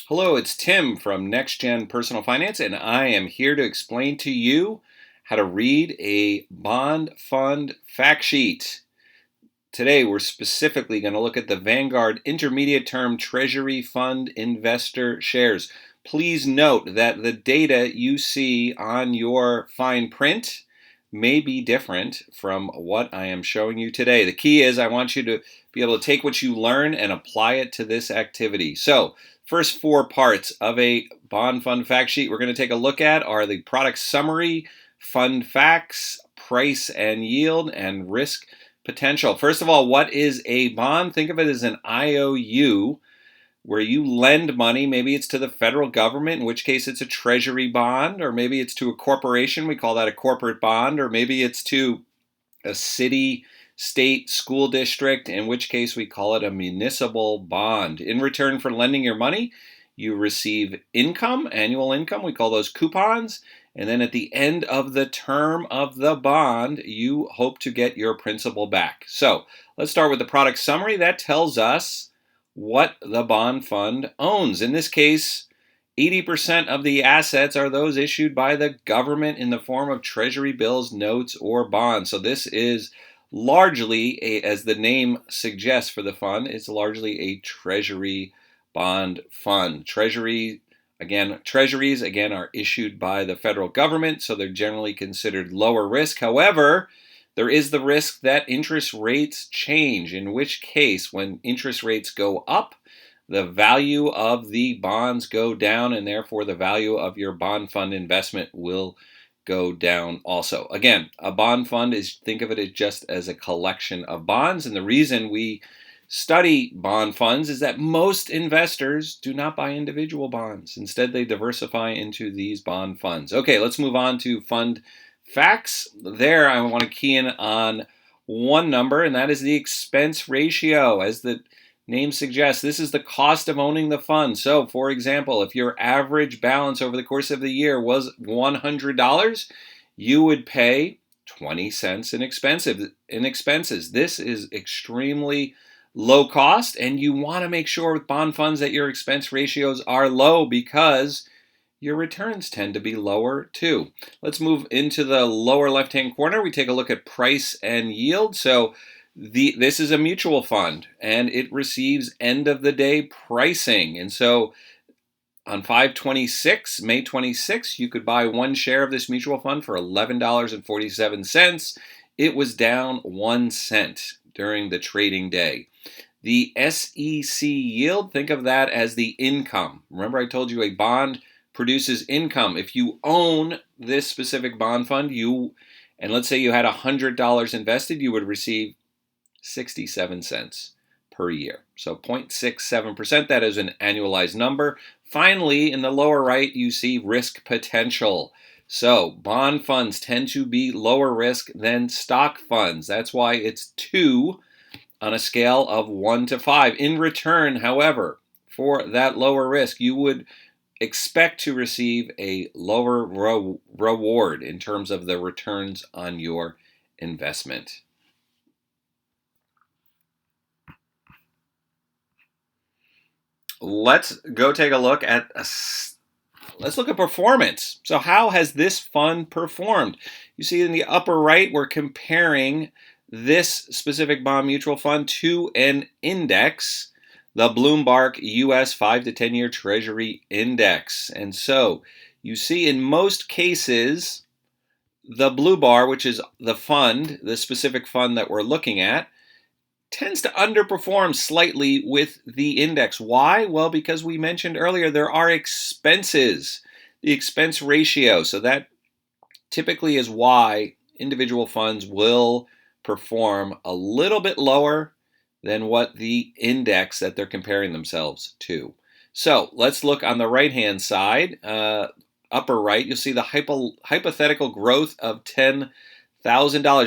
Hello, it's Tim from Next Gen Personal Finance, and I am here to explain to you how to read a bond fund fact sheet. Today, we're specifically going to look at the Vanguard Intermediate Term Treasury Fund Investor Shares. Please note that the data you see on your fine print may be different from what I am showing you today. The key is I want you to be able to take what you learn and apply it to this activity. So, first four parts of a bond fund fact sheet we're going to take a look at are the product summary, fund facts, price and yield, and risk potential. First of all, what is a bond? Think of it as an IOU where you lend money. Maybe it's to the federal government, in which case it's a treasury bond, or maybe it's to a corporation. We call that a corporate bond, or maybe it's to a city, state, school district, in which case we call it a municipal bond. In return for lending your money, you receive income, annual income. We call those coupons. And then at the end of the term of the bond, you hope to get your principal back. So let's start with the product summary. That tells us what the bond fund owns. In this case, 80% of the assets are those issued by the government in the form of treasury bills, notes, or bonds. So this is largely, as the name suggests for the fund, it's largely a treasury bond fund. Treasuries again are issued by the federal government, so they're generally considered lower risk. However, there is the risk that interest rates change, in which case when interest rates go up, the value of the bonds go down, and therefore the value of your bond fund investment will go down also. Again, a bond fund think of it just as a collection of bonds, and the reason we study bond funds is that most investors do not buy individual bonds. Instead, they diversify into these bond funds. Okay, let's move on to fund facts. There, I want to key in on one number, and that is the expense ratio. As the name suggests, this is the cost of owning the fund. So, for example, if your average balance over the course of the year was $100, you would pay 20 cents in expenses. This is extremely low cost, and you want to make sure with bond funds that your expense ratios are low because your returns tend to be lower too. Let's move into the lower left-hand corner. We take a look at price and yield. So this is a mutual fund, and it receives end-of-the-day pricing. And so on May 26, you could buy one share of this mutual fund for $11.47. It was down 1 cent during the trading day. The SEC yield, think of that as the income. Remember I told you a bond produces income. If you own this specific bond fund, and let's say you had $100 invested, you would receive 67 cents per year. So 0.67%, that is an annualized number. Finally, in the lower right, you see risk potential. So bond funds tend to be lower risk than stock funds. That's why it's 2 on a scale of 1 to 5. In return, however, for that lower risk, you would expect to receive a lower reward in terms of the returns on your investment. Let's go take a look at let's look at performance. So how has this fund performed? You see in the upper right, we're comparing this specific bond mutual fund to an index, the Bloomberg US 5 to 10 year Treasury Index. And so you see in most cases, the blue bar, which is the fund, the specific fund that we're looking at, tends to underperform slightly with the index. Why? Well, because we mentioned earlier there are expenses, the expense ratio. So that typically is why individual funds will perform a little bit lower than what the index that they're comparing themselves to. So let's look on the right-hand side, upper right, you'll see the hypothetical growth of $10,000.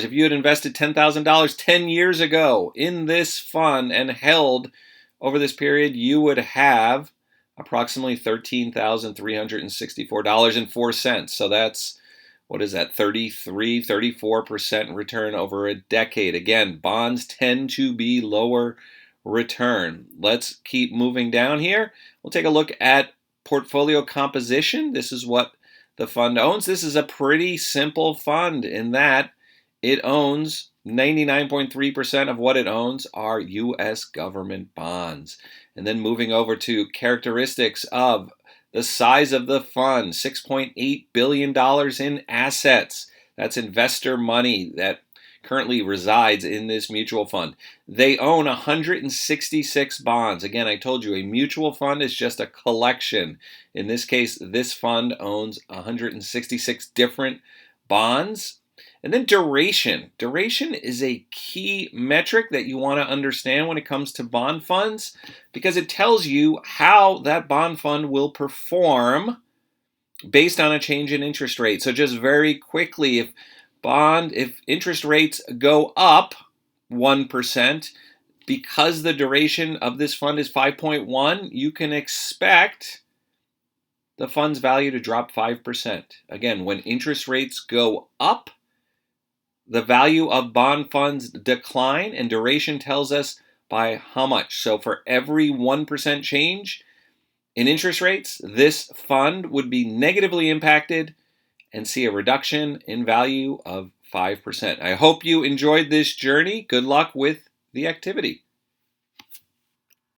If you had invested $10,000 10 years ago in this fund and held over this period, you would have approximately $13,364.04. So that's, what is that, 34% return over a decade. Again, bonds tend to be lower return. Let's keep moving down here. We'll take a look at portfolio composition. This is what the fund owns. This is a pretty simple fund in that it owns 99.3% of what it owns are U.S. government bonds. And then moving over to characteristics of the size of the fund, $6.8 billion in assets. That's investor money that currently resides in this mutual fund. They own 166 bonds. Again, I told you a mutual fund is just a collection. In this case, this fund owns 166 different bonds. And then duration. Duration is a key metric that you want to understand when it comes to bond funds because it tells you how that bond fund will perform based on a change in interest rate. So just very quickly, if interest rates go up 1%, because the duration of this fund is 5.1, you can expect the fund's value to drop 5%. Again, when interest rates go up, the value of bond funds decline, and duration tells us by how much. So for every 1% change in interest rates, this fund would be negatively impacted and see a reduction in value of 5%. I hope you enjoyed this journey. Good luck with the activity.